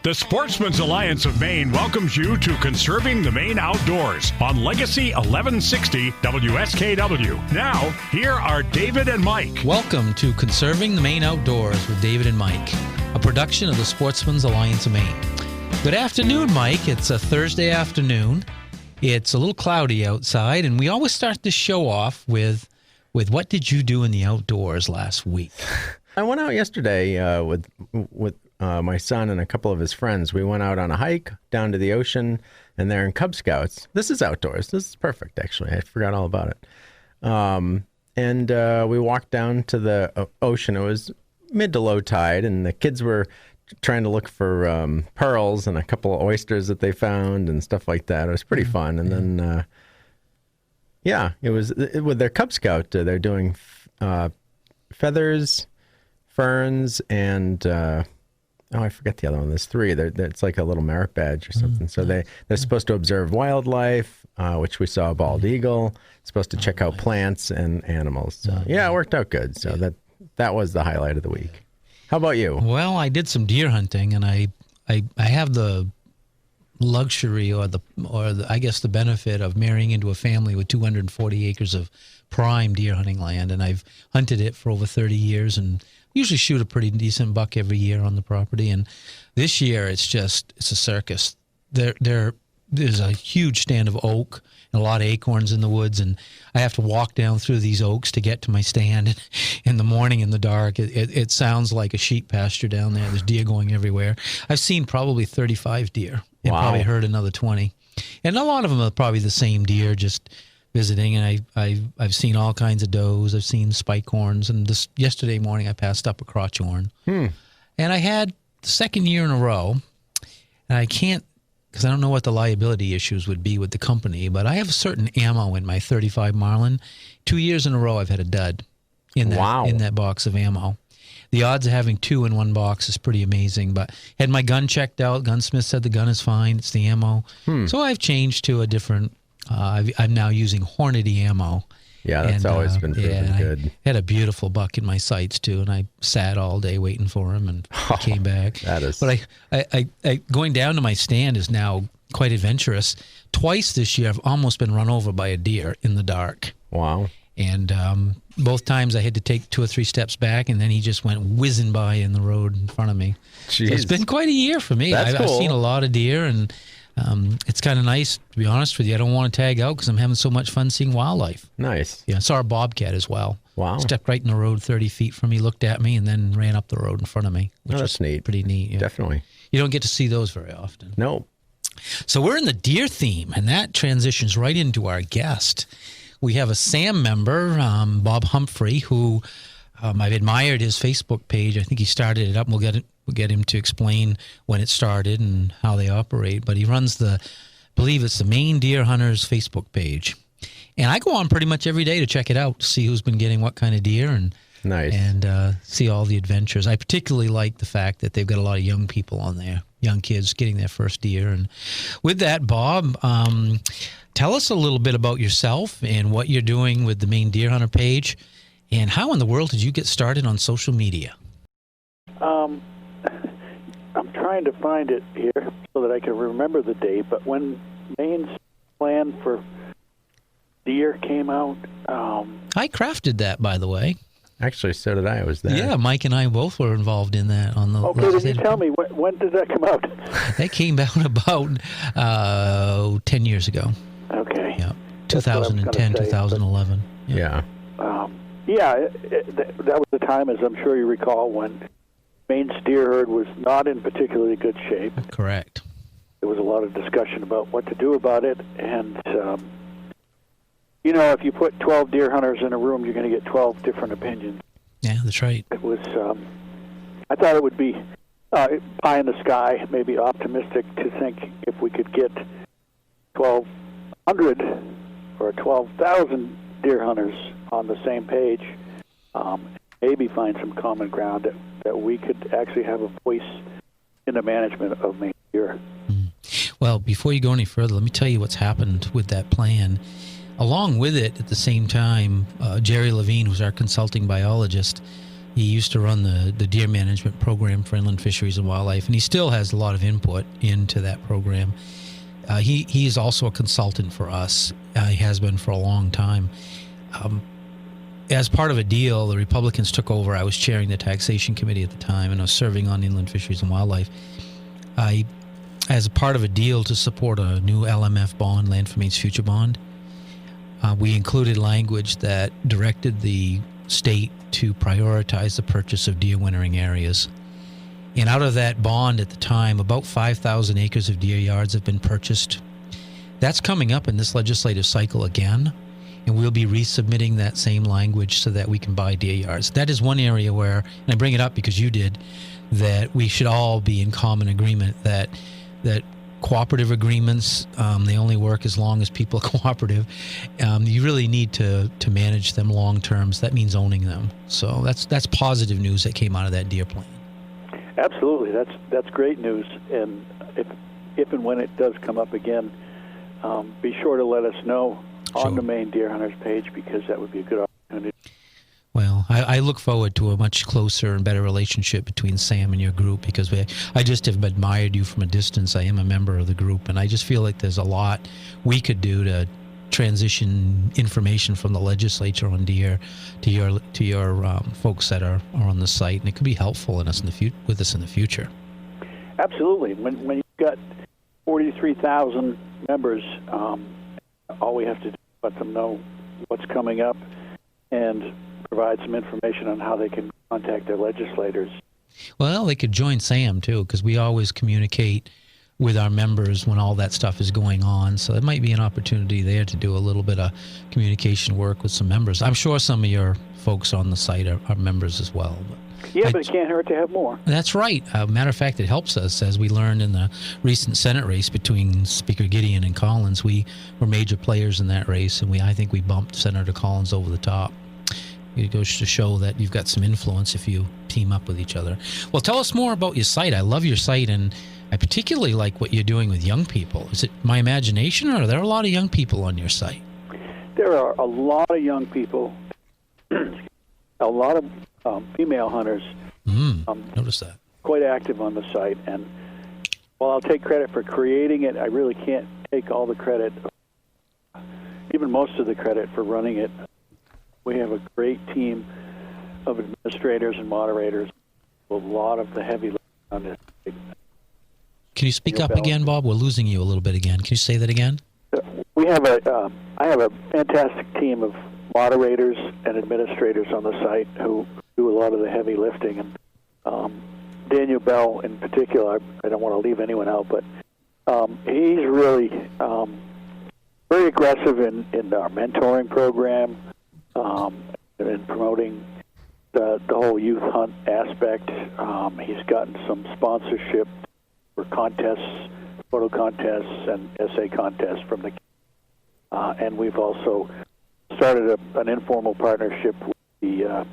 The Sportsman's Alliance of Maine welcomes you to Conserving the Maine Outdoors on Legacy 1160 WSKW. Now, here are David and Mike. Welcome to Conserving the Maine Outdoors with David and Mike, a production of the Sportsman's Alliance of Maine. Good afternoon, Mike. It's a Thursday afternoon. It's a little cloudy outside, and we always start the show off with what did you do in the outdoors last week? I went out yesterday with my son and a couple of his friends. We went out on a hike down to the ocean, and they're in Cub Scouts. This is outdoors. This is perfect, actually. I forgot all about it. And we walked down to the ocean. It was mid to low tide, and the kids were trying to look for pearls and a couple of oysters that they found and stuff like that. It was pretty fun. And then, it was with their Cub Scout. They're doing feathers, ferns, and I forget the other one. There's three. It's like a little merit badge or something. So they're supposed to observe wildlife, which we saw a bald eagle. Supposed to check out plants and animals. So it worked out good. So that was the highlight of the week. How about you? Well, I did some deer hunting, and I have the luxury or I guess the benefit of marrying into a family with 240 acres of prime deer hunting land, and I've hunted it for over 30 years and usually shoot a pretty decent buck every year on the property. And this year it's a circus. There's a huge stand of oak and a lot of acorns in the woods, and I have to walk down through these oaks to get to my stand in the morning in the dark. It sounds like a sheep pasture down there. There's deer going everywhere. I've seen probably 35 deer and probably heard another 20. And a lot of them are probably the same deer, just visiting, and I've seen all kinds of does. I've seen spike horns, and yesterday morning I passed up a crotch horn. And I had the second year in a row, and I can't, because I don't know what the liability issues would be with the company, but I have certain ammo in my 35 Marlin. 2 years in a row I've had a dud in that box of ammo. The odds of having two in one box is pretty amazing, but had my gun checked out. Gunsmith said the gun is fine. It's the ammo. So I've changed to a different I'm now using Hornady ammo. Yeah, that's always been pretty good. I had a beautiful buck in my sights, too, and I sat all day waiting for him and came back. But I going down to my stand is now quite adventurous. Twice this year, I've almost been run over by a deer in the dark. Wow. And both times I had to take 2 or 3 steps back, and then he just went whizzing by in the road in front of me. So it's been quite a year for me. That's cool. I've seen a lot of deer, and it's kind of nice, to be honest with you. I don't want to tag out because I'm having so much fun seeing wildlife. Nice. Yeah, I saw a bobcat as well. Wow. Stepped right in the road 30 feet from me, looked at me, and then ran up the road in front of me, which that's is neat. Pretty neat. Yeah. Definitely. You don't get to see those very often. No. So we're in the deer theme, and that transitions right into our guest. We have a SAM member, Bob Humphrey, who I've admired his Facebook page. I think he started it up, and we'll get him to explain when it started and how they operate. But he runs I believe it's the Maine Deer Hunters Facebook page. And I go on pretty much every day to check it out, to see who's been getting what kind of deer and see all the adventures. I particularly like the fact that they've got a lot of young people on there, young kids getting their first deer. And with that, Bob, tell us a little bit about yourself and what you're doing with the Maine Deer Hunter page, and how in the world did you get started on social media? I'm trying to find it here so that I can remember the date, but when Maine's plan for deer came out... I crafted that, by the way. Actually, so did I. I was there. Yeah, Mike and I both were involved in that. Okay, then you tell me, when did that come out? That came out about 10 years ago. Okay. Yeah, 2010, 2011. Yeah. That was the time, as I'm sure you recall, when Maine's deer herd was not in particularly good shape. Correct. There was a lot of discussion about what to do about it, and if you put 12 deer hunters in a room, you're going to get 12 different opinions. Yeah, that's right. It was. I thought it would be pie in the sky, maybe optimistic to think if we could get 1,200 or 12,000 deer hunters on the same page, maybe find some common ground that we could actually have a voice in the management of Maine deer. Well, before you go any further, let me tell you what's happened with that plan. Along with it, at the same time, Jerry Levine, who's our consulting biologist, He used to run the deer management program for Inland Fisheries and Wildlife, and he still has a lot of input into that program. He is also a consultant for us. He has been for a long time. As part of a deal, the Republicans took over. I was chairing the taxation committee at the time, and I was serving on Inland Fisheries and Wildlife. As a part of a deal to support a new LMF bond, Land for Maine's Future Bond, we included language that directed the state to prioritize the purchase of deer wintering areas. And out of that bond at the time, about 5,000 acres of deer yards have been purchased. That's coming up in this legislative cycle again, and we'll be resubmitting that same language so that we can buy deer yards. That is one area where, and I bring it up because you did, that we should all be in common agreement that cooperative agreements, they only work as long as people are cooperative. You really need to manage them long terms. That means owning them. So that's positive news that came out of that deer plan. Absolutely, that's great news. And if and when it does come up again, be sure to let us know on the Maine Deer Hunters page, because that would be a good opportunity. Well, I look forward to a much closer and better relationship between Sam and your group, because I just have admired you from a distance. I am a member of the group, and I just feel like there's a lot we could do to transition information from the legislature on deer to your folks that are on the site, and it could be helpful with us in the future. Absolutely. When you've got 43,000 members, all we have to do is let them know what's coming up and provide some information on how they can contact their legislators. Well, they could join Sam, too, because we always communicate with our members when all that stuff is going on. So it might be an opportunity there to do a little bit of communication work with some members. I'm sure some of your folks on the site are members as well. But it can't hurt to have more. That's right. Matter of fact, it helps us, as we learned in the recent Senate race between Speaker Gideon and Collins. We were major players in that race, and I think we bumped Senator Collins over the top. It goes to show that you've got some influence if you team up with each other. Well, tell us more about your site. I love your site, and I particularly like what you're doing with young people. Is it my imagination, or are there a lot of young people on your site? There are a lot of young people, a lot of female hunters. Notice that. Quite active on the site. And while I'll take credit for creating it, I really can't take all the credit, even most of the credit for running it. We have a great team of administrators and moderators, a lot of the heavy lifting on this. Can you speak up again, Bob? We're losing you a little bit again. Can you say that again? I have a fantastic team of moderators and administrators on the site who do a lot of the heavy lifting. And Daniel Bell, in particular, I don't want to leave anyone out, but he's really very aggressive in our mentoring program, in promoting the whole youth hunt aspect. He's gotten some sponsorship for contests, photo contests, and essay contests from the and we've also started an informal partnership with the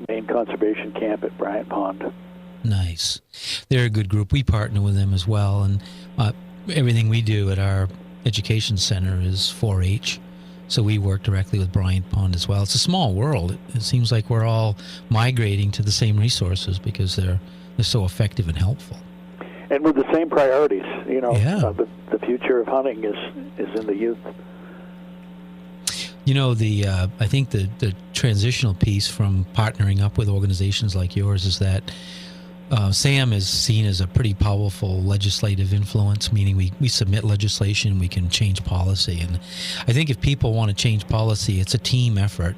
Maine Conservation Camp at Bryant Pond. Nice. They're a good group. We partner with them as well, and everything we do at our education center is 4-H, so we work directly with Bryant Pond as well. It's a small world. It seems like we're all migrating to the same resources because they're so effective and helpful. And with the same priorities, Yeah. The future of hunting is in the youth. I think the transitional piece from partnering up with organizations like yours is that Sam is seen as a pretty powerful legislative influence, meaning we submit legislation, we can change policy. And I think if people want to change policy, it's a team effort.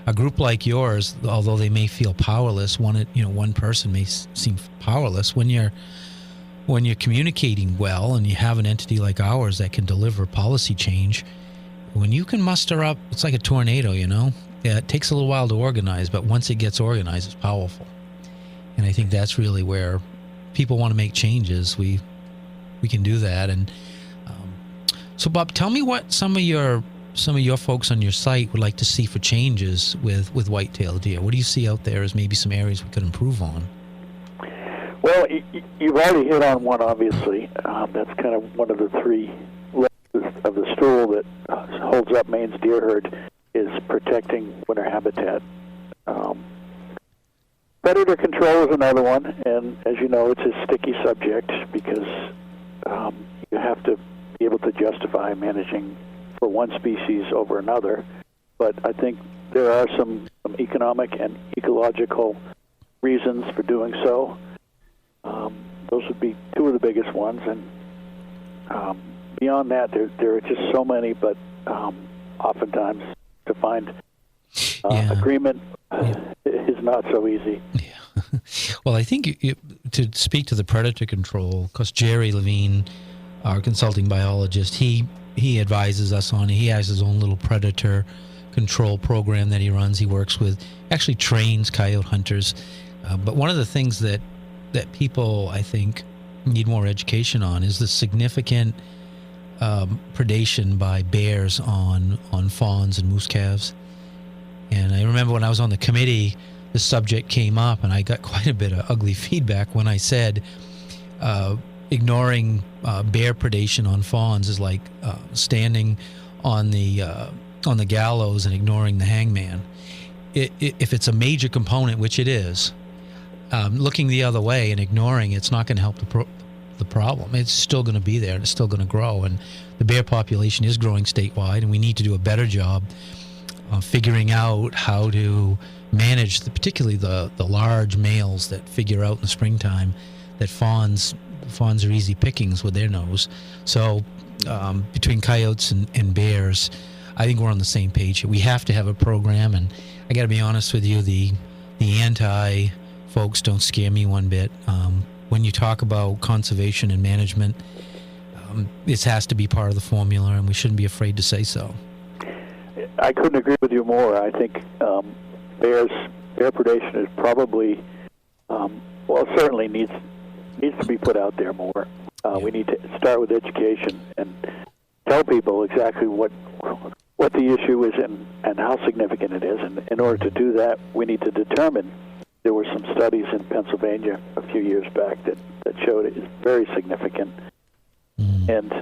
A group like yours, although they may feel powerless, one person may seem powerless. When you're communicating well and you have an entity like ours that can deliver policy change, when you can muster up, it's like a tornado, Yeah, it takes a little while to organize, but once it gets organized, it's powerful. And I think that's really where people want to make changes. We can do that. And so, Bob, tell me what some of your folks on your site would like to see for changes with white-tailed deer. What do you see out there as maybe some areas we could improve on? Well, you've already hit on one, obviously. That's kind of one of the three legs of the stool that holds up Maine's deer herd, is protecting winter habitat. Predator control is another one, and as you know, it's a sticky subject because you have to be able to justify managing for one species over another. But I think there are some economic and ecological reasons for doing so. Those would be two of the biggest ones, and beyond that, there are just so many. But oftentimes, to find agreement is not so easy. Yeah. Well, I think to speak to the predator control, because Jerry Levine, our consulting biologist, he advises us on. He has his own little predator control program that he runs. He works with, actually trains coyote hunters. But one of the things that people, I think, need more education on is the significant predation by bears on fawns and moose calves. And I remember when I was on the committee, the subject came up, and I got quite a bit of ugly feedback when I said ignoring bear predation on fawns is like standing on the gallows and ignoring the hangman. If it's a major component, which it is, looking the other way and ignoring it's not going to help the problem. It's still going to be there, and it's still going to grow. And the bear population is growing statewide, and we need to do a better job figuring out how to manage particularly the large males that figure out in the springtime that fawns are easy pickings with their nose. So between coyotes and bears, I think we're on the same page. We have to have a program, and I got to be honest with you, the anti folks don't scare me one bit. When you talk about conservation and management, this has to be part of the formula, and we shouldn't be afraid to say so. I couldn't agree with you more. I think bear predation is probably, certainly needs to be put out there more. We need to start with education and tell people exactly what the issue is and how significant it is. And in order to do that, we need to determine. There were some studies in Pennsylvania a few years back that showed it is very significant. And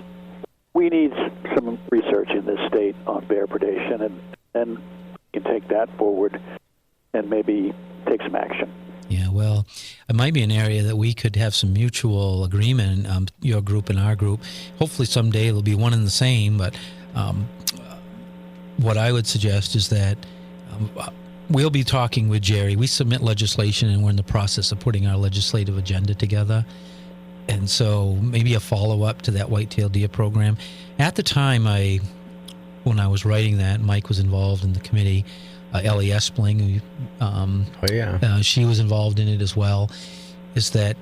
we need some research in this state on bear predation, and then we can take that forward and maybe take some action. Yeah, well, it might be an area that we could have some mutual agreement, your group and our group. Hopefully someday it'll be one and the same, but what I would suggest is that we'll be talking with Jerry. We submit legislation, and we're in the process of putting our legislative agenda together. And so maybe a follow-up to that whitetail deer program. At the time, when I was writing that, Mike was involved in the committee. Ellie Espling, she was involved in it as well, is that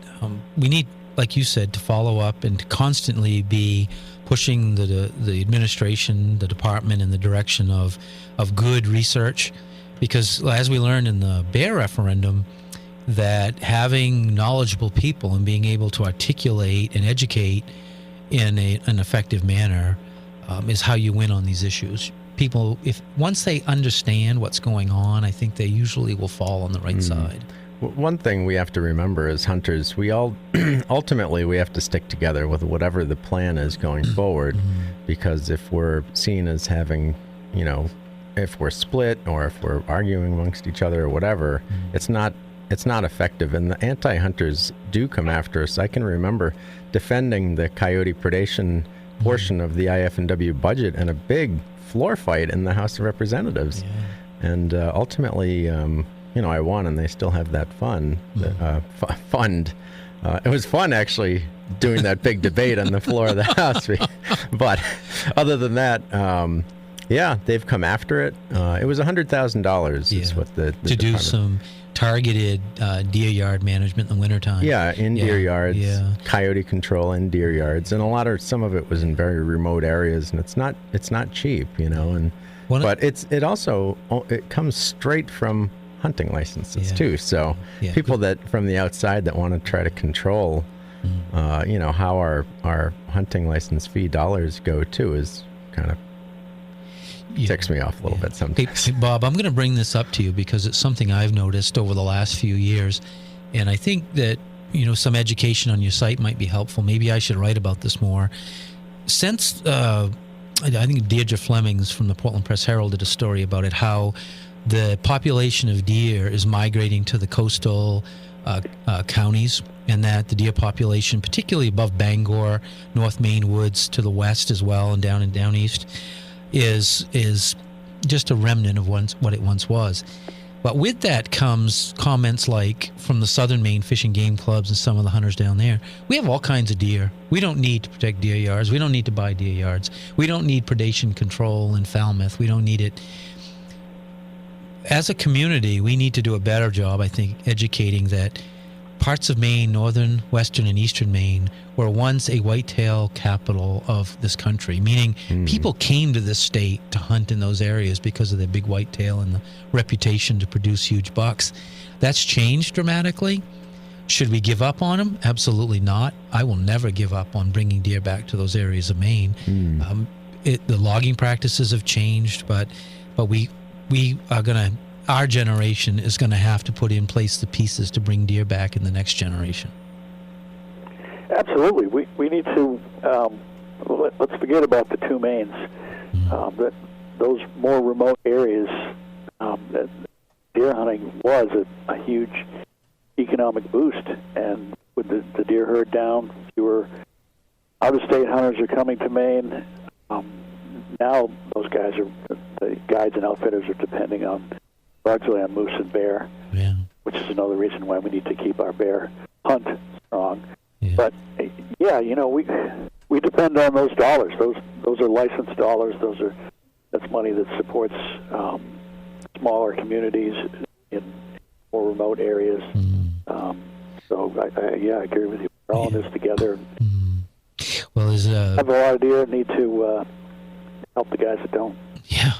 we need, like you said, to follow up and to constantly be pushing the administration, the department in the direction of good research. Because as we learned in the bear referendum, that having knowledgeable people and being able to articulate and educate in an effective manner is how you win on these issues. People, once they understand what's going on, I think they usually will fall on the right side. One thing we have to remember as hunters, we all ultimately we have to stick together with whatever the plan is going forward, because if we're seen as having, if we're split or if we're arguing amongst each other or whatever, it's not effective. And the anti-hunters do come after us. I can remember defending the coyote predation portion of the IF&W budget in a big floor fight in the House of Representatives. Yeah. And ultimately, I won, and they still have that fund. It was fun, actually, doing that big debate on the floor of the House. But other than that, they've come after it. It was $100,000 is what the to do some targeted deer yard management in the wintertime. Yeah, in deer yards, coyote control in deer yards, and some of it was in very remote areas, and it's not cheap, but it comes straight from hunting licenses too. So people that from the outside that want to try to control, how our hunting license fee dollars go to is kind of ticks me off a little bit sometimes. Hey, Bob, I'm going to bring this up to you because it's something I've noticed over the last few years, and I think that some education on your site might be helpful. Maybe I should write about this more. Since I think Deirdre Flemings from the Portland Press Herald did a story about it, how the population of deer is migrating to the coastal counties, and that the deer population, particularly above Bangor, North Maine woods to the west as well, and down east, is just a remnant of what it once was. But with that comes comments like from the Southern Maine Fish and Game Clubs and some of the hunters down there, we have all kinds of deer. We don't need to protect deer yards. We don't need to buy deer yards. We don't need predation control in Falmouth. We don't need it. As a community, we need to do a better job, I think, educating that parts of Maine, northern, western, and eastern Maine, were once a whitetail capital of this country, meaning people came to this state to hunt in those areas because of their big whitetail and the reputation to produce huge bucks. That's changed dramatically. Should we give up on them? Absolutely not. I will never give up on bringing deer back to those areas of Maine. The logging practices have changed, but we are going to, our generation is going to have to put in place the pieces to bring deer back in the next generation. Absolutely. We need to, let's forget about the two Maines. That those more remote areas, that deer hunting was a huge economic boost. And with the deer herd down, fewer out-of-state hunters are coming to Maine. Now those guys the guides and outfitters are depending largely on moose and bear, which is another reason why we need to keep our bear hunt strong. Yeah. But we depend on those dollars. Those are licensed dollars. That's money that supports smaller communities in more remote areas. So I agree with you. We're all in this together. Well, have a lot of deer, need to help the guys that don't. Yeah.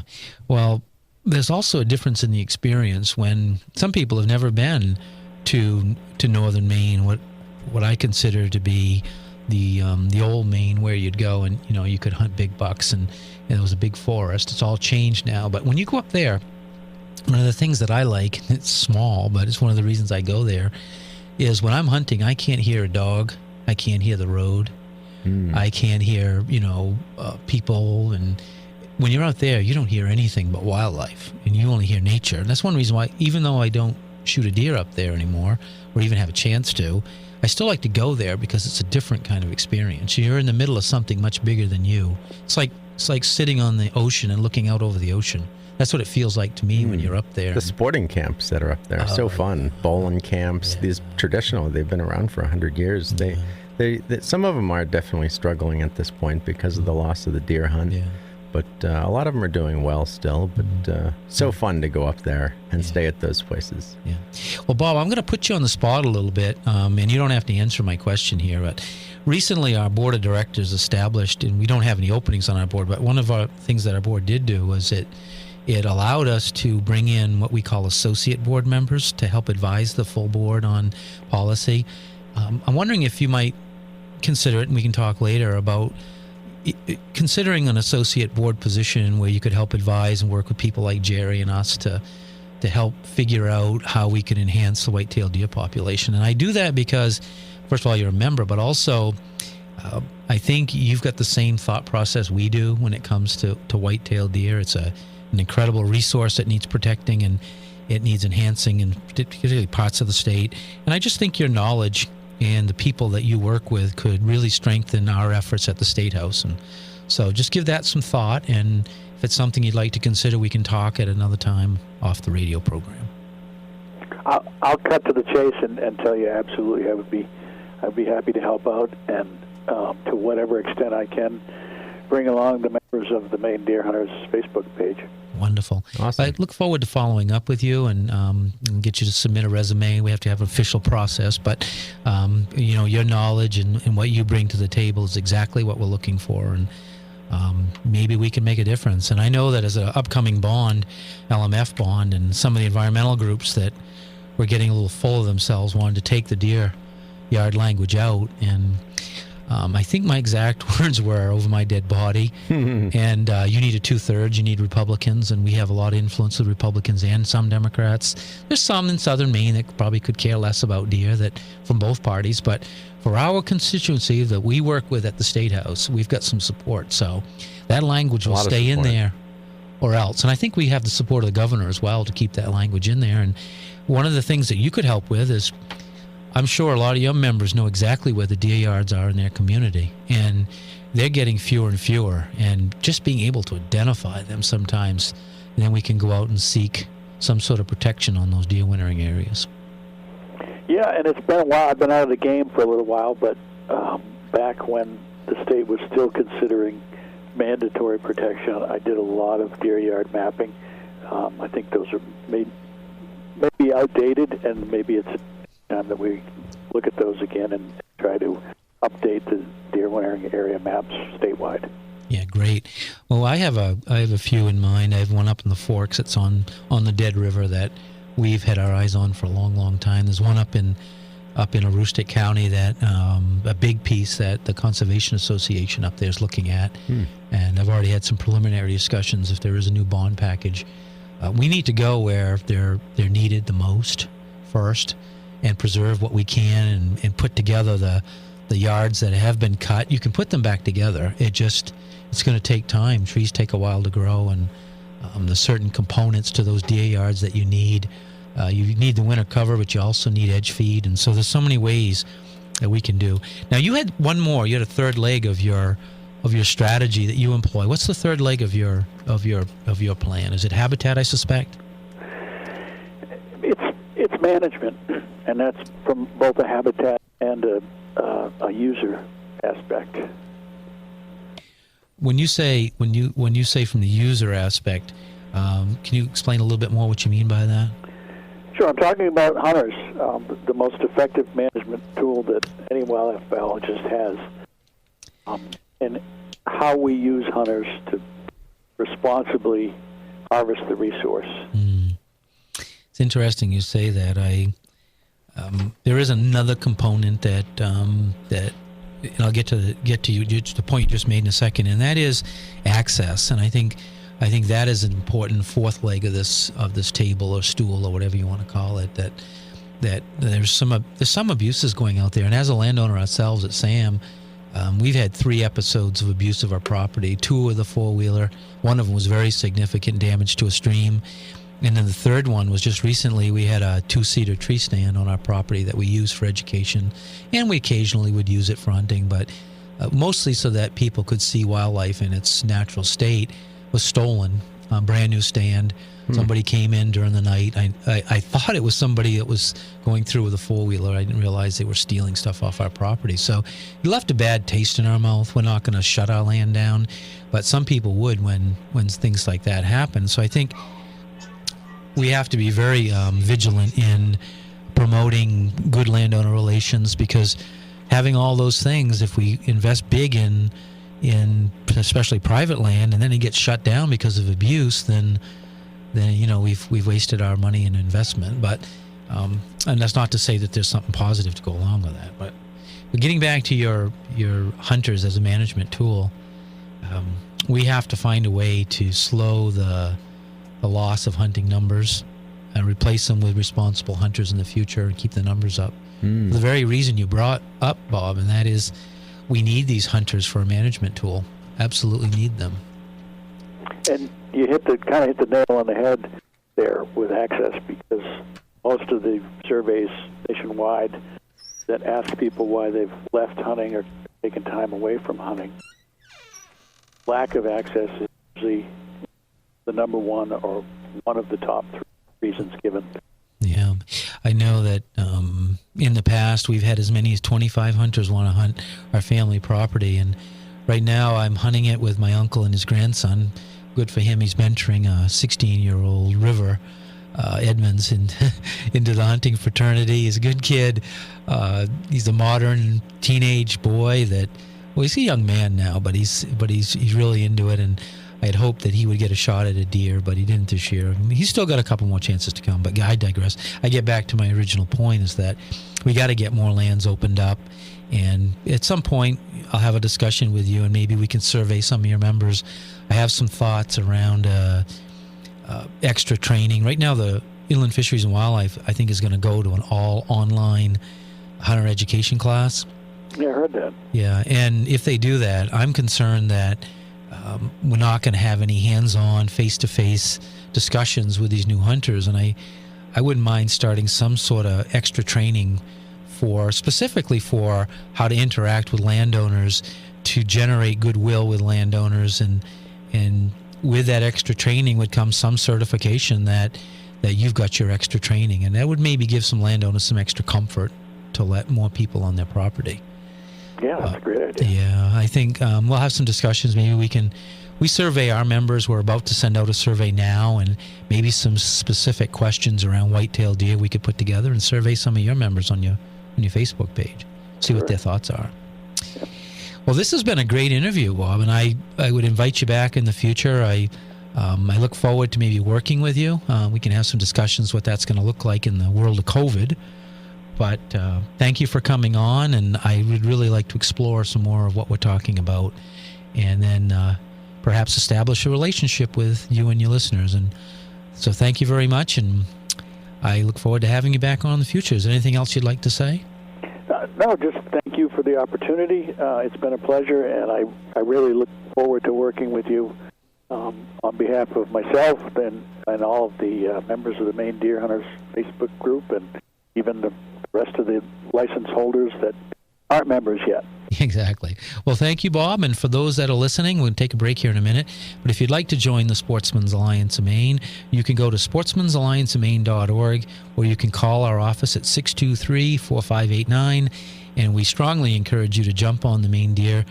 Well, there's also a difference in the experience when some people have never been to northern Maine, what I consider to be the old Maine, where you'd go and you could hunt big bucks and there was a big forest. It's all changed now, but when you go up there, one of the things that I like, it's small, but it's one of the reasons I go there, is when I'm hunting, I can't hear a dog, I can't hear the road, I can't hear people, and when you're out there, you don't hear anything but wildlife, and you only hear nature. And that's one reason why, even though I don't shoot a deer up there anymore, or even have a chance to, I still like to go there because it's a different kind of experience. You're in the middle of something much bigger than you. It's like sitting on the ocean and looking out over the ocean. That's what it feels like to me when you're up there. The sporting camps that are up there are so fun. Bowling camps, these traditional, they've been around for 100 years. They some of them are definitely struggling at this point because of the loss of the deer hunt. Yeah. But a lot of them are doing well still, but so fun to go up there and stay at those places. Yeah. Well, Bob, I'm going to put you on the spot a little bit, and you don't have to answer my question here, but recently our board of directors established, and we don't have any openings on our board, but one of our things that our board did do was it allowed us to bring in what we call associate board members to help advise the full board on policy. I'm wondering if you might consider it, and we can talk later about considering an associate board position where you could help advise and work with people like Jerry and us to help figure out how we can enhance the white-tailed deer population. And I do that because, first of all, you're a member, but also I think you've got the same thought process we do when it comes to white-tailed deer. It's an incredible resource that needs protecting and it needs enhancing in particularly parts of the state. And I just think your knowledge and the people that you work with could really strengthen our efforts at the State House. And so just give that some thought, and if it's something you'd like to consider, we can talk at another time off the radio program. I'll cut to the chase and tell you absolutely I'd be happy to help out, and to whatever extent I can bring along the members of the Maine Deer Hunters Facebook page. Wonderful. Awesome. I look forward to following up with you and get you to submit a resume. We have to have an official process, but your knowledge and what you bring to the table is exactly what we're looking for, and maybe we can make a difference. And I know that as an upcoming bond, LMF bond, and some of the environmental groups that were getting a little full of themselves wanted to take the deer yard language out, and I think my exact words were over my dead body. And you need a 2/3. You need Republicans, and we have a lot of influence with Republicans and some Democrats. There's some in southern Maine that probably could care less about deer, that from both parties. But for our constituency that we work with at the State House, we've got some support. So that language will stay in there. or else. And I think we have the support of the governor as well to keep that language in there. And one of the things that you could help with is, I'm sure a lot of your members know exactly where the deer yards are in their community, and they're getting fewer and fewer. And just being able to identify them sometimes, then we can go out and seek some sort of protection on those deer wintering areas. Yeah, and it's been a while. I've been out of the game for a little while, but back when the state was still considering mandatory protection, I did a lot of deer yard mapping. I think those are maybe outdated, and maybe it's time that we look at those again and try to update the deer wintering area maps statewide. Yeah, great. Well, I have a few in mind. I have one up in the Forks. It's on the Dead River that we've had our eyes on for a long, long time. There's one up in Aroostook County that a big piece that the Conservation Association up there is looking at, and I've already had some preliminary discussions if there is a new bond package. We need to go where they're needed the most first, and preserve what we can, and put together the yards that have been cut. You can put them back together. It's going to take time. Trees take a while to grow, and there's certain components to those deer yards that you need. You need the winter cover, but you also need edge feed, and so there's so many ways that we can do. Now, you had one more. You had a third leg of your strategy that you employ. What's the third leg of your plan? Is it habitat, I suspect? It's management, and that's from both a habitat and a user aspect. When you say from the user aspect, can you explain a little bit more what you mean by that? Sure, I'm talking about hunters. The most effective management tool that any wildlife biologist has, and how we use hunters to responsibly harvest the resource. It's interesting you say that. There is another component that and I'll get to the point you just made in a second, and that is access. And I think that is an important fourth leg of this table or stool or whatever you want to call it. That there's some abuses going out there, and as a landowner ourselves at SAM, we've had 3 episodes of abuse of our property. 2 with a 4-wheeler. One of them was very significant damage to a stream. And then the third one was just recently. We had a 2-seater tree stand on our property that we use for education, and we occasionally would use it for hunting, but mostly so that people could see wildlife in its natural state. Was stolen, a brand new stand. Somebody came in during the night. I thought it was somebody that was going through with a 4-wheeler. I didn't realize they were stealing stuff off our property. So it left a bad taste in our mouth. We're not going to shut our land down, but some people would when things like that happen. So I think we have to be very vigilant in promoting good landowner relations, because having all those things, if we invest big in especially private land, and then it gets shut down because of abuse, then we've wasted our money in investment. But and that's not to say that there's something positive to go along with that. But getting back to your hunters as a management tool, we have to find a way to slow the loss of hunting numbers and replace them with responsible hunters in the future and keep the numbers up. For the very reason you brought up, Bob, and that is we need these hunters for a management tool. Absolutely need them. And you hit the nail on the head there with access, because most of the surveys nationwide that ask people why they've left hunting or taken time away from hunting, lack of access is usually the number one or one of the top 3 reasons given. Yeah, I know that in the past we've had as many as 25 hunters want to hunt our family property, and right now I'm hunting it with my uncle and his grandson. Good for him, he's mentoring a 16-year-old River Edmonds into the hunting fraternity. He's a good kid. He's a modern teenage boy he's a young man now, but he's really into it, and I had hoped that he would get a shot at a deer, but he didn't this year. He's still got a couple more chances to come, but I digress. I get back to my original point, is that we got to get more lands opened up, and at some point I'll have a discussion with you, and maybe we can survey some of your members. I have some thoughts around extra training. Right now, the Inland Fisheries and Wildlife, I think, is going to go to an all-online hunter education class. Yeah, I heard that. Yeah, and if they do that, I'm concerned that we're not going to have any hands-on, face-to-face discussions with these new hunters. And I wouldn't mind starting some sort of extra training specifically for how to interact with landowners to generate goodwill with landowners, and with that extra training would come some certification that you've got your extra training, and that would maybe give some landowners some extra comfort to let more people on their property. Yeah, that's a great idea. Yeah, I think we'll have some discussions. Maybe we survey our members. We're about to send out a survey now, and maybe some specific questions around white-tailed deer we could put together and survey some of your members on your Facebook page, see what their thoughts are. Yep. Well, this has been a great interview, Bob, and I would invite you back in the future. I look forward to maybe working with you. We can have some discussions what that's going to look like in the world of COVID. But thank you for coming on, and I would really like to explore some more of what we're talking about, and then perhaps establish a relationship with you and your listeners. And so thank you very much, and I look forward to having you back on in the future. Is there anything else you'd like to say? No, just thank you for the opportunity. It's been a pleasure, and I really look forward to working with you on behalf of myself and all of the members of the Maine Deer Hunters Facebook group, and even the rest of the license holders that aren't members yet. Exactly. Well, thank you, Bob. And for those that are listening, we'll take a break here in a minute. But if you'd like to join the Sportsman's Alliance of Maine, you can go to sportsmansallianceofmaine.org, or you can call our office at 623-4589. And we strongly encourage you to jump on the Maine Deer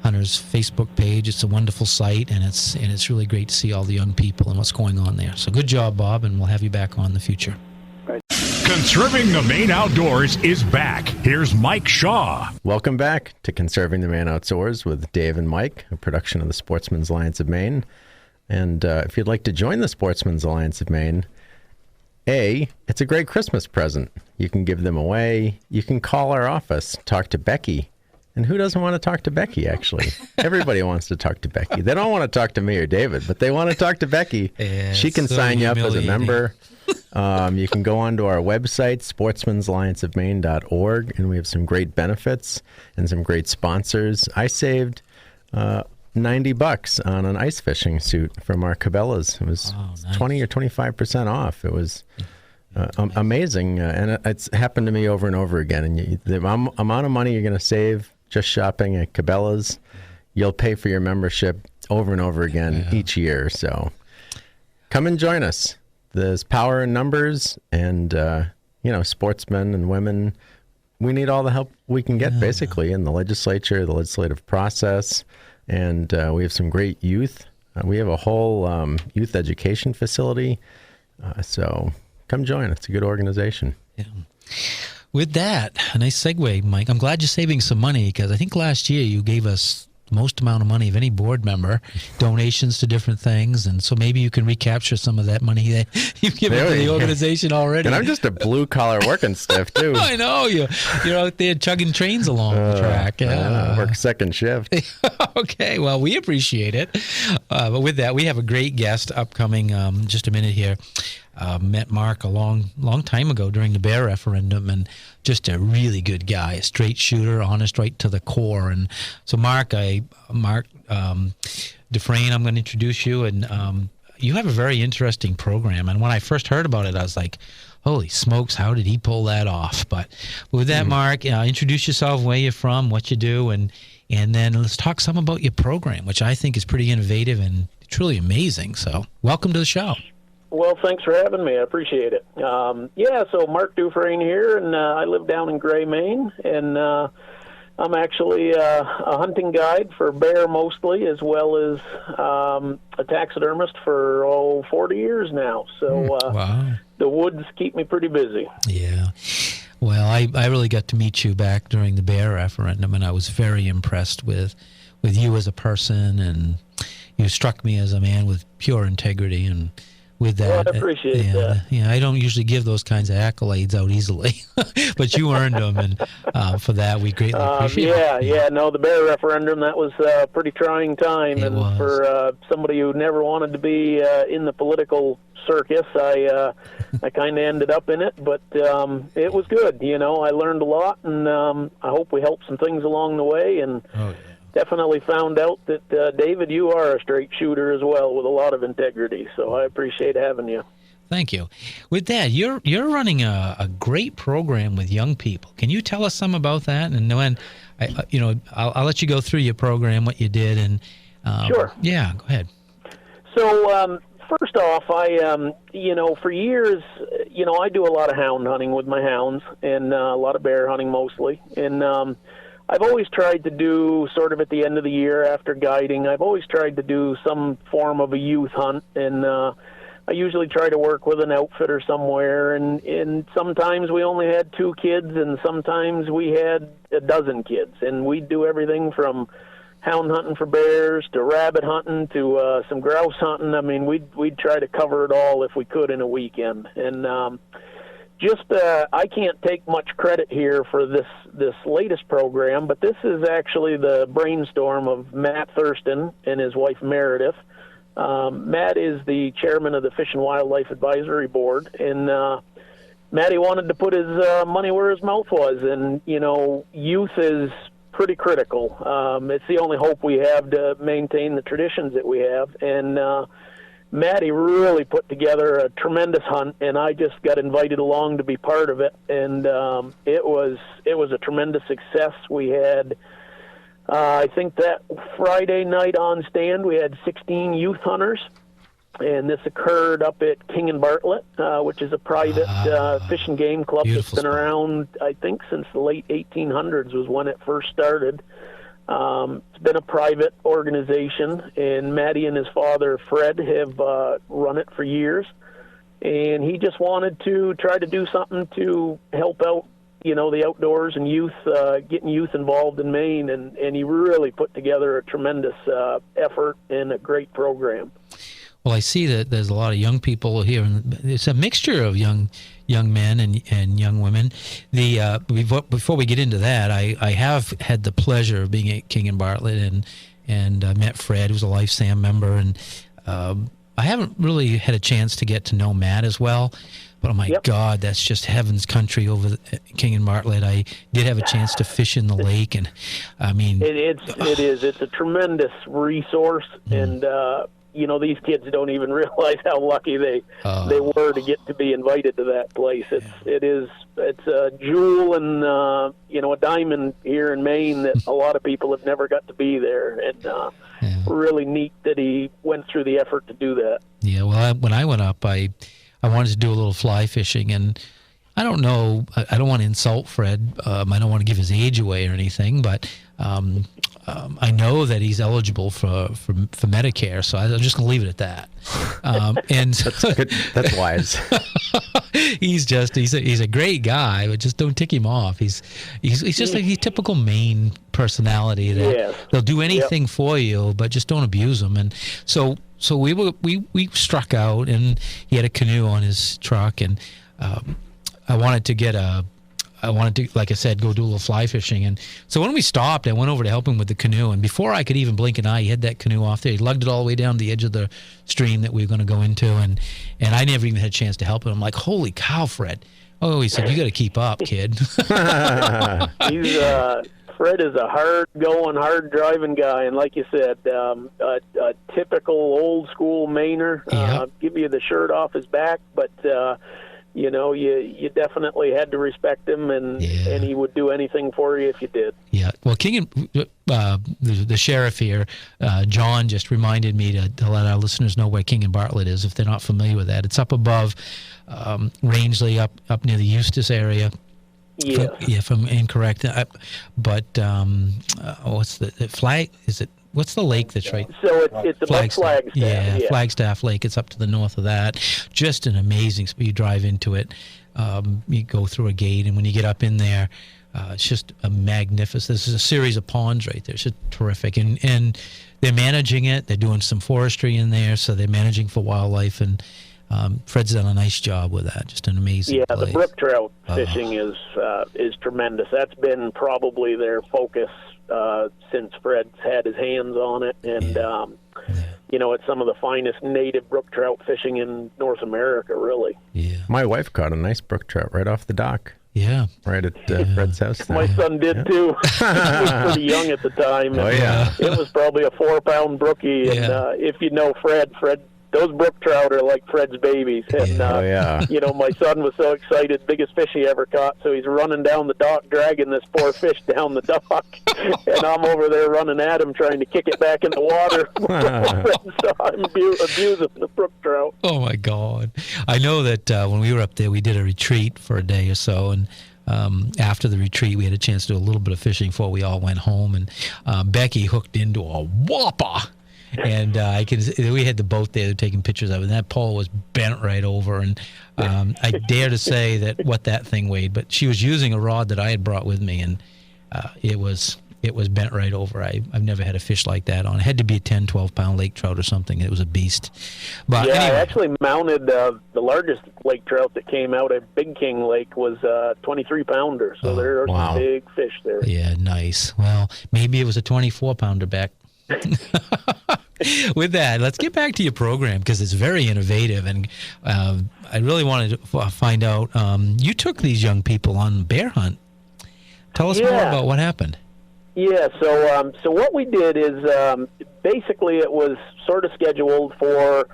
Hunters Facebook page. It's a wonderful site, and it's really great to see all the young people and what's going on there. So good job, Bob, and we'll have you back on in the future. Conserving the Maine Outdoors is back. Here's Mike Shaw. Welcome back to Conserving the Maine Outdoors with Dave and Mike, a production of the Sportsman's Alliance of Maine. And if you'd like to join the Sportsman's Alliance of Maine, it's a great Christmas present. You can give them away. You can call our office, talk to Becky. And who doesn't want to talk to Becky, actually? Everybody wants to talk to Becky. They don't want to talk to me or David, but they want to talk to Becky. Yeah, she can so sign you up as a humiliating. member. You can go onto our website, sportsmansallianceofmaine.org, and we have some great benefits and some great sponsors. I saved $90 on an ice fishing suit from our Cabela's. It was nice. 20 or 25% off. It was amazing, and it's happened to me over and over again. And the amount of money you're going to save just shopping at Cabela's, you'll pay for your membership over and over again each year. So come and join us. There's power in numbers, and sportsmen and women. We need all the help we can get, basically, in the legislature, the legislative process, and we have some great youth. We have a whole youth education facility, so come join. It's a good organization. Yeah. With that, a nice segue, Mike. I'm glad you're saving some money, because I think last year you gave us the most amount of money of any board member, donations to different things, and so maybe you can recapture some of that money that you've given to the organization already. And I'm just a blue-collar working stiff, too. I know. You're out there chugging trains along the track. I work second shift. Okay, well, we appreciate it. But with that, we have a great guest upcoming just a minute here. Met Mark a long time ago during the bear referendum, and just a really good guy, a straight shooter, honest right to the core. And so Mark Dufresne, I'm going to introduce you, and you have a very interesting program. And when I first heard about it, I was like, holy smokes, how did he pull that off? But with that, Mark, introduce yourself, where you're from, what you do, and then let's talk some about your program, which I think is pretty innovative and truly amazing. So welcome to the show. Well, thanks for having me. I appreciate it. So Mark Dufresne here, and I live down in Gray, Maine, and I'm actually a hunting guide for bear mostly, as well as a taxidermist for 40 years now. So Wow. The woods keep me pretty busy. Yeah. Well, I really got to meet you back during the bear referendum, and I was very impressed with you as a person, and you struck me as a man with pure integrity. And with that, Well, I appreciate that. Yeah, I don't usually give those kinds of accolades out easily, but you earned them, and for that we greatly appreciate it. No, the bear referendum, that was a pretty trying time, It and was. for somebody who never wanted to be in the political circus, I kind of ended up in it, but it was good. I learned a lot, and I hope we helped some things along the way, and Oh, definitely found out that, David, you are a straight shooter as well with a lot of integrity. So I appreciate having you. Thank you. With that, you're running a great program with young people. Can you tell us some about that? And when, I'll let you go through your program, what you did, and Sure. Yeah, go ahead. So first off, I for years, I do a lot of hound hunting with my hounds, and a lot of bear hunting mostly, and I've always tried to do sort of at the end of the year after guiding. I've always tried to do some form of a youth hunt, and I usually try to work with an outfitter somewhere, and sometimes we only had 2 kids, and sometimes we had a dozen kids, and we'd do everything from hound hunting for bears to rabbit hunting to some grouse hunting. I mean, we'd try to cover it all if we could in a weekend, and I can't take much credit here for this latest program, but this is actually the brainstorm of Matt Thurston and his wife Meredith. Matt is the chairman of the Fish and Wildlife Advisory Board, and Matty wanted to put his money where his mouth was, and youth is pretty critical. It's the only hope we have to maintain the traditions that we have, and Matty really put together a tremendous hunt, and I just got invited along to be part of it, and it was a tremendous success. We had I think that Friday night on stand, we had 16 youth hunters, and this occurred up at King and Bartlett, which is a private fish and game club that's been around, I think, since the late 1800s was when it first started. It's been a private organization, and Matty and his father, Fred, have run it for years, and he just wanted to try to do something to help out the outdoors and youth, getting youth involved in Maine, and he really put together a tremendous effort and a great program. Well, I see that there's a lot of young people here, and it's a mixture of young men and young women. Before we get into that, I have had the pleasure of being at King and Bartlett and met Fred, who's a Life Sam member, and I haven't really had a chance to get to know Matt as well. But oh my God, that's just heaven's country over King and Bartlett. I did have a chance to fish in the lake, and I mean, it's a tremendous resource, and these kids don't even realize how lucky they were to get to be invited to that place. It's a jewel and a diamond here in Maine that a lot of people have never got to be there, and really neat that he went through the effort to do that. Yeah, well, when I went up, I wanted to do a little fly fishing, and I don't know, I don't want to insult Fred. I don't want to give his age away or anything, but I know that he's eligible for Medicare, so I'm just going to leave it at that. And that's good. That's wise. he's a great guy, but just don't tick him off. He's just like a typical Maine personality that they'll do anything for you, but just don't abuse him. And so we struck out, and he had a canoe on his truck, and I wanted to, like I said, go do a little fly fishing. And so when we stopped, I went over to help him with the canoe. And before I could even blink an eye, he had that canoe off there. He lugged it all the way down to the edge of the stream that we were going to go into. And I never even had a chance to help him. I'm like, holy cow, Fred. Oh, he said, you got to keep up, kid. Fred is a hard-going, hard-driving guy. And like you said, a typical old-school Mainer, give you the shirt off his back, but you definitely had to respect him, and he would do anything for you if you did. Yeah. Well, King and the sheriff here, John, just reminded me to let our listeners know where King and Bartlett is if they're not familiar with that. It's up above Rangeley, up near the Eustis area. Yeah. If I'm incorrect. But what's the flag? Is it? What's the lake that's right? So it's above Flagstaff. Yeah, Flagstaff Lake. It's up to the north of that. Just an amazing spot. You drive into it. You go through a gate, and when you get up in there, it's just a magnificent. This is a series of ponds right there. It's just terrific. And they're managing it. They're doing some forestry in there, so they're managing for wildlife. And Fred's done a nice job with that. Just an amazing place. The brook trout fishing is tremendous. That's been probably their focus since Fred's had his hands on it, and it's some of the finest native brook trout fishing in North America, really. Yeah. My wife caught a nice brook trout right off the dock. Yeah. right at Fred's house. My son did too. He was pretty young at the time. Oh, yeah. It was probably a 4-pound brookie. And if you know Fred, those brook trout are like Fred's babies. And, my son was so excited, biggest fish he ever caught, so he's running down the dock, dragging this poor fish down the dock. And I'm over there running at him, trying to kick it back in the water. So I'm abusing the brook trout. Oh, my God. I know that when we were up there, we did a retreat for a day or so, and after the retreat, we had a chance to do a little bit of fishing before we all went home, and Becky hooked into a whopper. And we had the boat there taking pictures of it, and that pole was bent right over. And I dare to say what that thing weighed, but she was using a rod that I had brought with me, and it was bent right over. I've never had a fish like that on. It had to be a 10, 12-pound lake trout or something. It was a beast. But yeah, anyway. I actually mounted the largest lake trout that came out at Big King Lake was 23-pounder. So there are some big fish there. Yeah, nice. Well, maybe it was a 24-pounder back. With that, let's get back to your program because it's very innovative, and I really wanted to find out. You took these young people on a bear hunt. Tell us more about what happened. Yeah, so what we did is basically it was sort of scheduled for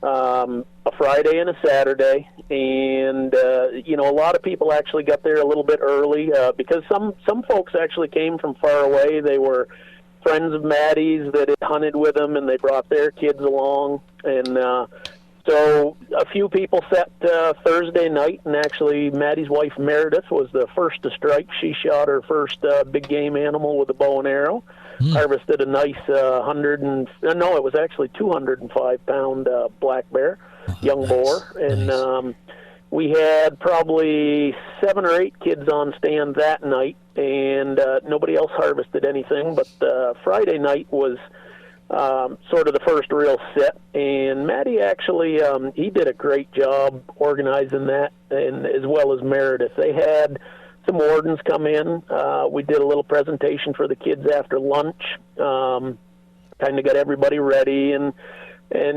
a Friday and a Saturday, and a lot of people actually got there a little bit early because some folks actually came from far away. They were friends of Maddie's that had hunted with them, and they brought their kids along. And so a few people set Thursday night, and actually Maddie's wife Meredith was the first to strike. She shot her first big game animal with a bow and arrow, harvested a nice 205-pound black bear, young boar. And we had probably 7 or 8 kids on stand that night, and nobody else harvested anything. But Friday night was sort of the first real set, and Matty actually he did a great job organizing that, and as well as Meredith. They had some wardens come in. We did a little presentation for the kids after lunch, kind of got everybody ready, and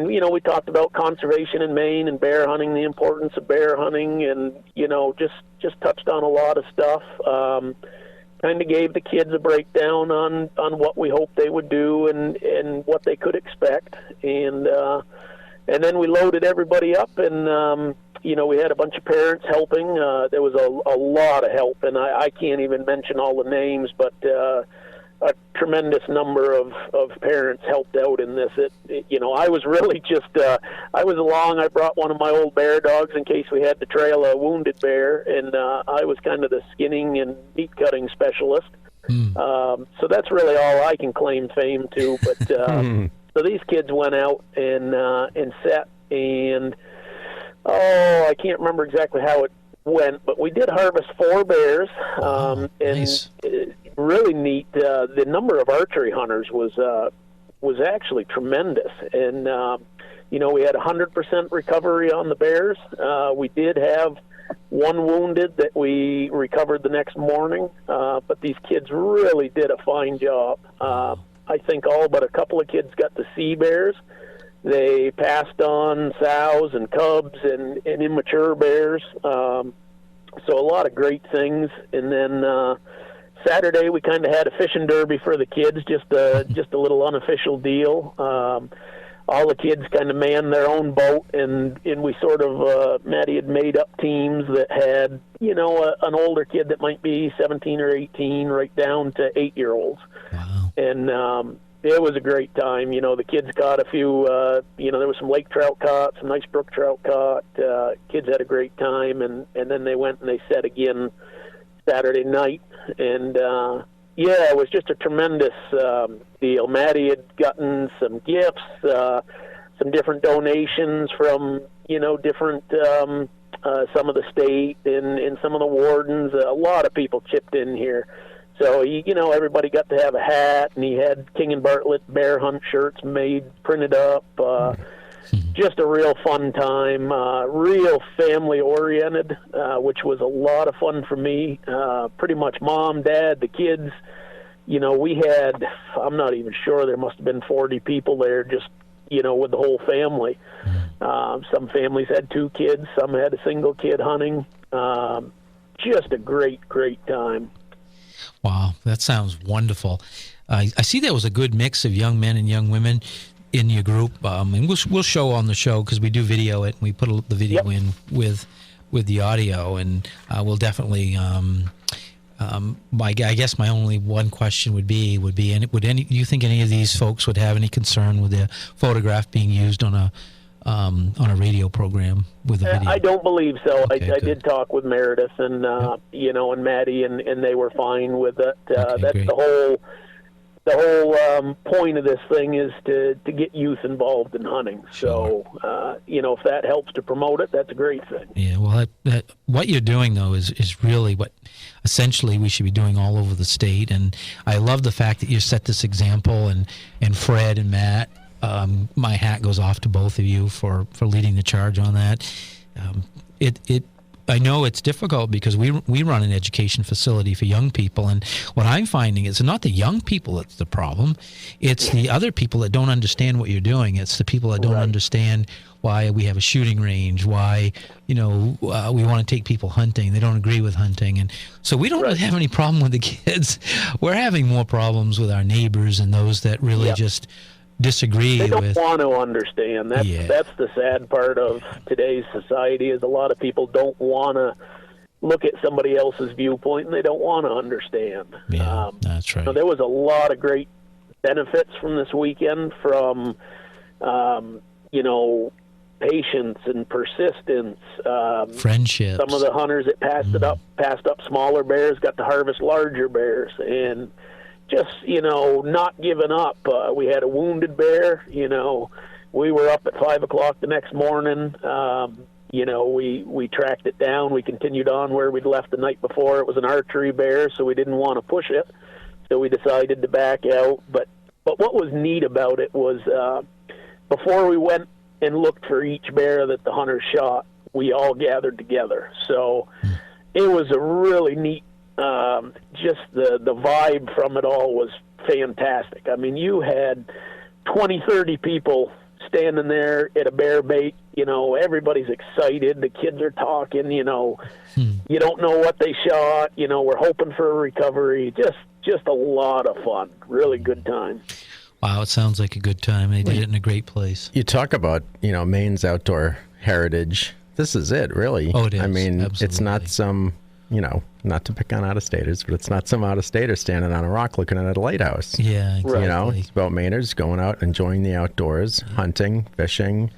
we talked about conservation in Maine and bear hunting, the importance of bear hunting, and just touched on a lot of stuff. Kind of gave the kids a breakdown on what we hoped they would do and what they could expect, and then we loaded everybody up, and we had a bunch of parents helping. There was a lot of help, and I can't even mention all the names, but a tremendous number of parents helped out in this. I was really just I was along. I brought one of my old bear dogs in case we had to trail a wounded bear, and I was kind of the skinning and meat cutting specialist. So that's really all I can claim fame to. But so these kids went out and set, and I can't remember exactly how it went, but we did harvest 4 bears. Nice. Really neat. The number of archery hunters was actually tremendous, and we had 100% recovery on the bears. We did have 1 wounded that we recovered the next morning, but these kids really did a fine job. I think all but a couple of kids got to see bears. They passed on sows and cubs and immature bears. So a lot of great things, and then Saturday we kind of had a fishing derby for the kids, just a little unofficial deal. All the kids kind of manned their own boat, and we sort of Maddie had made up teams that had an older kid that might be 17 or 18, right down to 8-year-olds. Wow. And it was a great time. The kids caught a few. There was some lake trout caught, some nice brook trout caught. Kids had a great time, and then they went and they set again Saturday night, and it was just a tremendous deal. Maddie had gotten some gifts, some different donations from different some of the state and some of the wardens. A lot of people chipped in here, so everybody got to have a hat, and he had King and Bartlett bear hunt shirts printed up. Just a real fun time, real family-oriented, which was a lot of fun for me. Pretty much mom, dad, the kids. We had, I'm not even sure, there must have been 40 people there just, with the whole family. Some families had 2 kids, some had a single kid hunting. just a great time. Wow, that sounds wonderful. I see there was a good mix of young men and young women in your group, and we'll show on the show because we do video it and we put the video in with the audio, and we'll definitely. I guess my only one question would be, do you think any of these folks would have any concern with their photograph being used on a radio program with a video? I don't believe so. Okay, I did talk with Meredith and and Maddie, and they were fine with it. That's great. the whole point of this thing is to get youth involved in hunting. Sure. So if that helps to promote it, that's a great thing. Yeah, well, what you're doing, though, is really what essentially we should be doing all over the state. And I love the fact that you set this example, and Fred and Matt, my hat goes off to both of you for leading the charge on that. I know it's difficult because we run an education facility for young people, and what I'm finding is not the young people that's the problem. It's the other people that don't understand what you're doing. It's the people that don't understand why we have a shooting range, why we want to take people hunting. They don't agree with hunting, and so we don't really have any problem with the kids. We're having more problems with our neighbors and those that really just disagree they don't with. want to understand. That's the sad part of today's society, is a lot of people don't want to look at somebody else's viewpoint, and they don't want to understand. Yeah, that's right. There was a lot of great benefits from this weekend, from patience and persistence, friendships. Some of the hunters that passed up smaller bears got to harvest larger bears, and just, not giving up. We had a wounded bear, we were up at 5 o'clock the next morning. We tracked it down. We continued on where we'd left the night before. It was an archery bear, so we didn't want to push it. So we decided to back out. But what was neat about it was before we went and looked for each bear that the hunter shot, we all gathered together. So it was a really neat, just the vibe from it all was fantastic. I mean, you had 20, 30 people standing there at a bear bait. Everybody's excited. The kids are talking, you don't know what they shot. We're hoping for a recovery. Just a lot of fun. Really good time. Wow, it sounds like a good time. They did it in a great place. You talk about, Maine's outdoor heritage. This is it, really. Oh, it is. I mean, Absolutely. It's not some, not to pick on out-of-staters, but it's not some out-of-stater standing on a rock looking at a lighthouse. Yeah, exactly. It's about Mainers going out, enjoying the outdoors, hunting, fishing,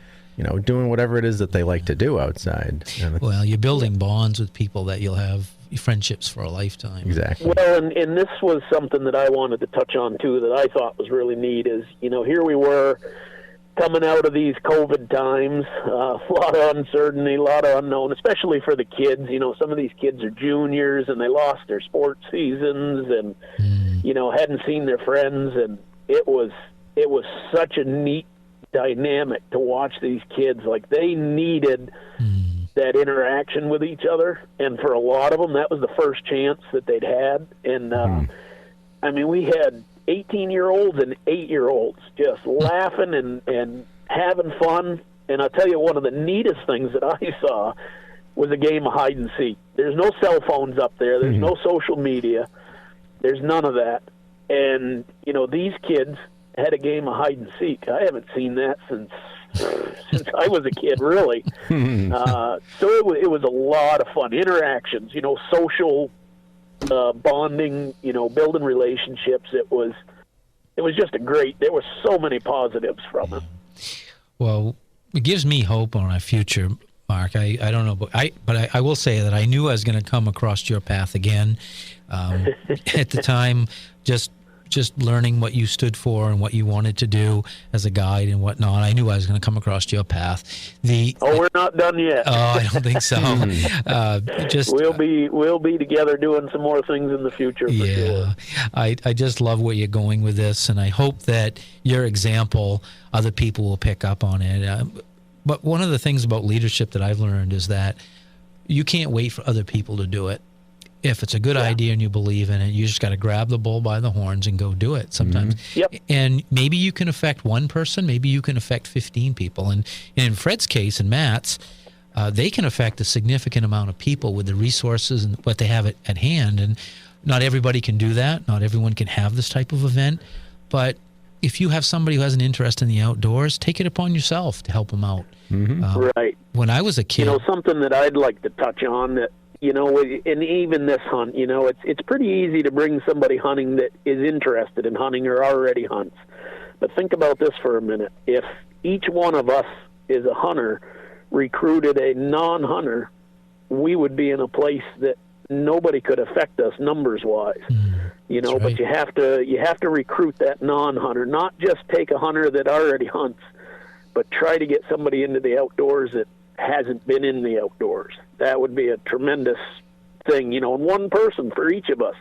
doing whatever it is that they like to do outside. Well, you're building bonds with people that you'll have friendships for a lifetime. Exactly. Well, and this was something that I wanted to touch on, too, that I thought was really neat is, here we were coming out of these COVID times, a lot of uncertainty, a lot of unknown, especially for the kids. Some of these kids are juniors, and they lost their sports seasons and, hadn't seen their friends, and it was such a neat dynamic to watch these kids. Like, they needed that interaction with each other, and for a lot of them, that was the first chance that they'd had. And I mean, we had 18-year-olds and 8-year-olds just laughing and having fun. And I'll tell you, one of the neatest things that I saw was a game of hide and seek. There's no cell phones up there. There's no social media. There's none of that. And these kids had a game of hide and seek. I haven't seen that since I was a kid, really. So it was a lot of fun. Interactions, social bonding, building relationships. It was just there were so many positives from it. Well, it gives me hope on our future, Mark. I don't know, but I will say that I knew I was going to come across your path again. At the time, just learning what you stood for and what you wanted to do as a guide and whatnot, I knew I was going to come across your path. We're not done yet. Oh, I don't think so. We'll be together doing some more things in the future. For sure. I just love where you're going with this, and I hope that your example, other people will pick up on it. But one of the things about leadership that I've learned is that you can't wait for other people to do it. If it's a good idea and you believe in it, you just got to grab the bull by the horns and go do it sometimes. Yep. And maybe you can affect one person, maybe you can affect 15 people. And in Fred's case and Matt's, they can affect a significant amount of people with the resources and what they have at hand. And not everybody can do that. Not everyone can have this type of event. But if you have somebody who has an interest in the outdoors, take it upon yourself to help them out. Right. When I was a kid, Something that I'd like to touch on that, and even this hunt, it's pretty easy to bring somebody hunting that is interested in hunting or already hunts. But think about this for a minute. If each one of us is a hunter, recruited a non-hunter, we would be in a place that nobody could affect us numbers-wise. Right. But you have to recruit that non-hunter, not just take a hunter that already hunts, but try to get somebody into the outdoors that hasn't been in the outdoors. That would be a tremendous thing, and one person for each of us.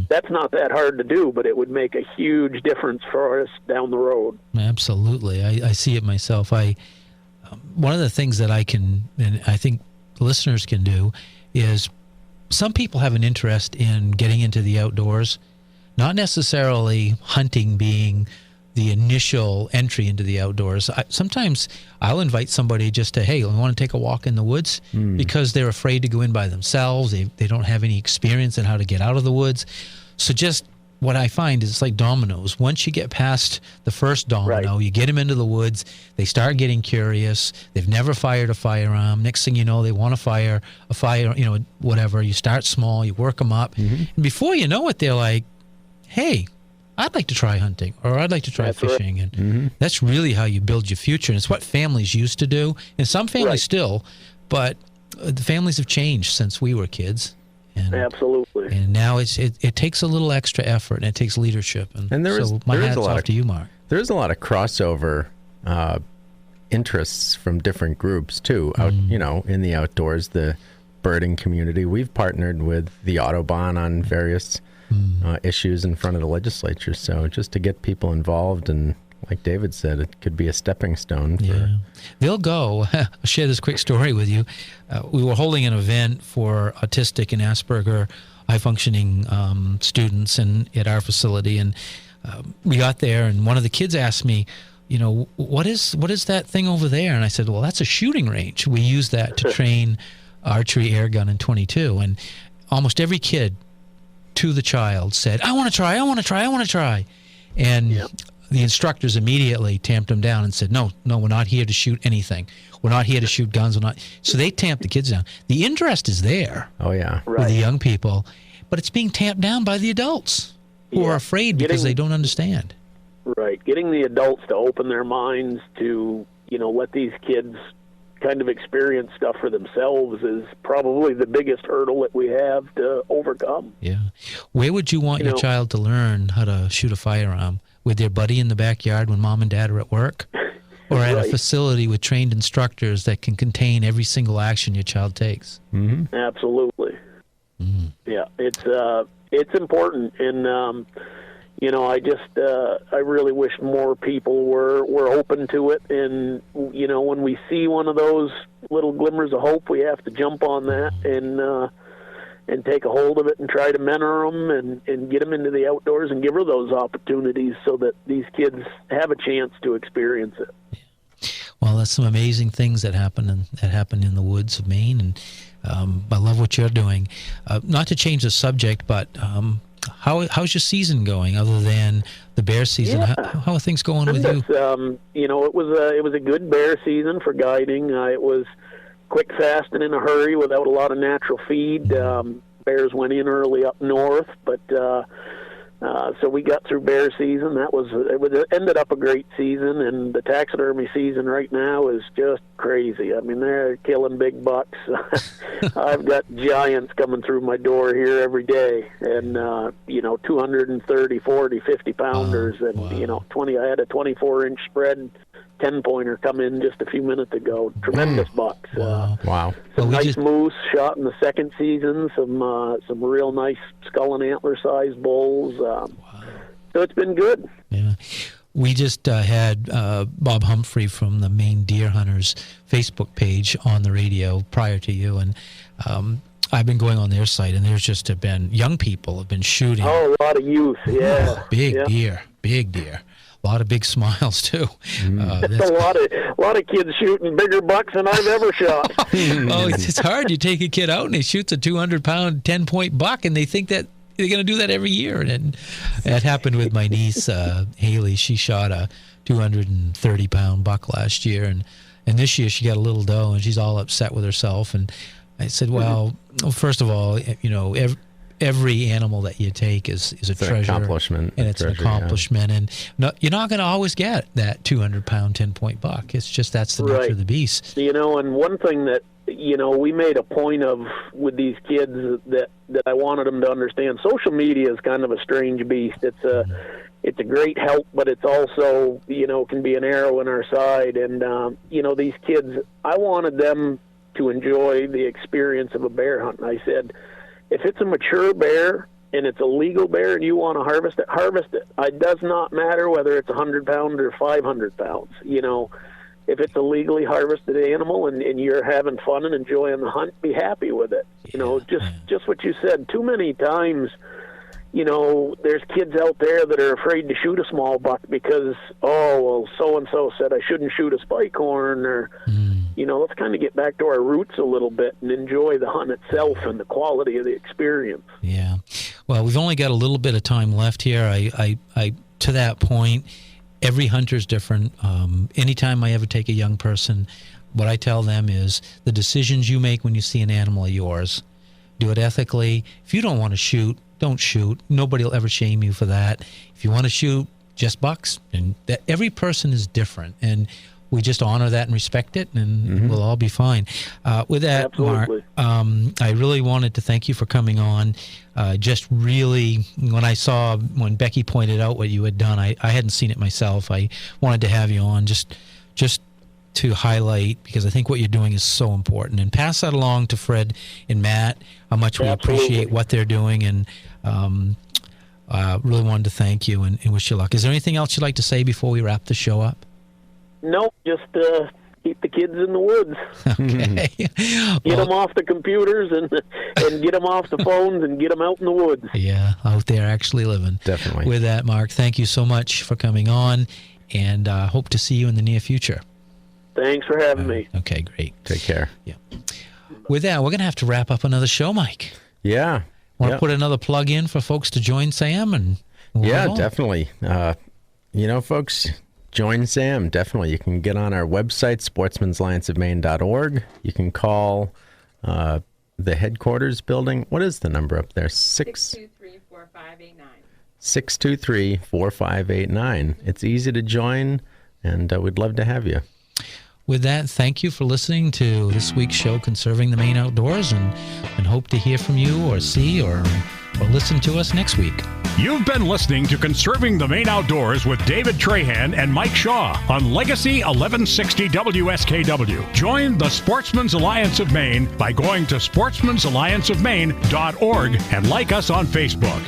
That's not that hard to do, but it would make a huge difference for us down the road. Absolutely. I see it myself. One of the things that I can, and I think listeners can do, is some people have an interest in getting into the outdoors, not necessarily hunting being the initial entry into the outdoors. Sometimes I'll invite somebody just to, hey, I want to take a walk in the woods, because they're afraid to go in by themselves. They don't have any experience in how to get out of the woods. So just what I find is it's like dominoes. Once you get past the first domino, you get them into the woods, they start getting curious. They've never fired a firearm. Next thing you know, they want to fire a fire, whatever. You start small, you work them up. And before you know it, they're like, hey, I'd like to try hunting, or I'd like to try fishing. And that's really how you build your future. And it's what families used to do. And some families still, but the families have changed since we were kids. And, absolutely. And now it takes a little extra effort, and it takes leadership. And there is a lot to you, Mark. There is a lot of crossover interests from different groups too. Out, in the outdoors, the birding community. We've partnered with the Autobahn on various issues in front of the legislature. So just to get people involved, and like David said, it could be a stepping stone. They'll go. I'll share this quick story with you. We were holding an event for autistic and Asperger high-functioning students at our facility, and we got there, and one of the kids asked me, what is that thing over there? And I said, well, that's a shooting range. We use that to train archery, air gun, and .22. And almost every kid to the child said, I want to try. And the instructors immediately tamped them down and said, no, we're not here to shoot anything. We're not here to shoot guns. So they tamped the kids down. The interest is there with the young people, but it's being tamped down by the adults who are afraid because they don't understand. Right. Getting the adults to open their minds to, let these kids kind of experience stuff for themselves is probably the biggest hurdle that we have to overcome. Yeah. Where would you want your child to learn how to shoot a firearm? With their buddy in the backyard when mom and dad are at work? Or at a facility with trained instructors that can contain every single action your child takes? Absolutely. Yeah, it's important. And, I really wish more people were open to it. And, when we see one of those little glimmers of hope, we have to jump on that and take a hold of it and try to mentor them and get them into the outdoors and give her those opportunities so that these kids have a chance to experience it. Well, that's some amazing things that happen in the woods of Maine, and I love what you're doing. Not to change the subject, but how's your season going other than the bear season? How are things going with you? It was a good bear season for guiding. It was quick, fast, and in a hurry without a lot of natural feed. Bears went in early up north, but so we got through bear season. It ended up a great season, and the taxidermy season right now is just crazy. I mean, they're killing big bucks. I've got giants coming through my door here every day, and 230, 40, 50 pounders, and 20. I had a 24-inch spread 10-pointer come in just a few minutes ago. Tremendous bucks. Wow. Some nice moose shot in the second season. Some real nice skull and antler sized bulls. So it's been good. Yeah. We just had Bob Humphrey from the Maine Deer Hunters Facebook page on the radio prior to you, and I've been going on their site, and there's just been young people have been shooting. Oh, a lot of youth, yeah. Big deer. A A lot of big smiles too. A lot of kids shooting bigger bucks than I've ever shot. It's hard. You take a kid out and he shoots a 200-pound, 10-point buck, and they think that they're going to do that every year. And that happened with my niece, Haley. She shot a 230-pound buck last year, and this year she got a little doe, and she's all upset with herself. And I said, well, first of all, every animal that you take is a treasure, accomplishment, and it's an accomplishment. Yeah. And you're not going to always get that 200-pound, 10-point buck. It's just that's the nature of the beast. And one thing that we made a point of with these kids that I wanted them to understand: social media is kind of a strange beast. It's a great help, but it's also can be an arrow in our side. And these kids, I wanted them to enjoy the experience of a bear hunt. And I said, if it's a mature bear and it's a legal bear and you want to harvest it, harvest it. It does not matter whether it's 100 pounds or 500 pounds. If it's a legally harvested animal and you're having fun and enjoying the hunt, be happy with it. Just what you said. Too many times, there's kids out there that are afraid to shoot a small buck because, so-and-so said I shouldn't shoot a spike horn, or, let's kind of get back to our roots a little bit and enjoy the hunt itself and the quality of the experience. Yeah. Well, we've only got a little bit of time left here. I to that point, every hunter's different. Anytime I ever take a young person, what I tell them is the decisions you make when you see an animal are yours. Do it ethically. If you don't want to shoot, don't shoot. Nobody will ever shame you for that. If you want to shoot, just bucks. And that every person is different, and we just honor that and respect it, and we'll all be fine. With that, absolutely. Mark, I really wanted to thank you for coming on. Just really, when Becky pointed out what you had done, I hadn't seen it myself. I wanted to have you on just to highlight, because I think what you're doing is so important, and pass that along to Fred and Matt, how much we appreciate what they're doing, and really wanted to thank you and wish you luck. Is there anything else you'd like to say before we wrap the show up? Nope, just keep the kids in the woods. Okay. Get them off the computers and get them off the phones and get them out in the woods. Yeah, out there actually living. Definitely. With that, Mark, thank you so much for coming on, and hope to see you in the near future. Thanks for having me. Okay, great. Take care. Yeah. With that, we're going to have to wrap up another show, Mike. Yeah. Want to put another plug in for folks to join Sam? And definitely. Folks, join Sam. Definitely. You can get on our website, sportsmansallianceofmaine.org. You can call the headquarters building. What is the number up there? 623-4589. 623-4589. It's easy to join, and we'd love to have you. With that, thank you for listening to this week's show, Conserving the Maine Outdoors, and hope to hear from you or see or listen to us next week. You've been listening to Conserving the Maine Outdoors with David Trahan and Mike Shaw on Legacy 1160 WSKW. Join the Sportsman's Alliance of Maine by going to sportsmansallianceofmaine.org and like us on Facebook.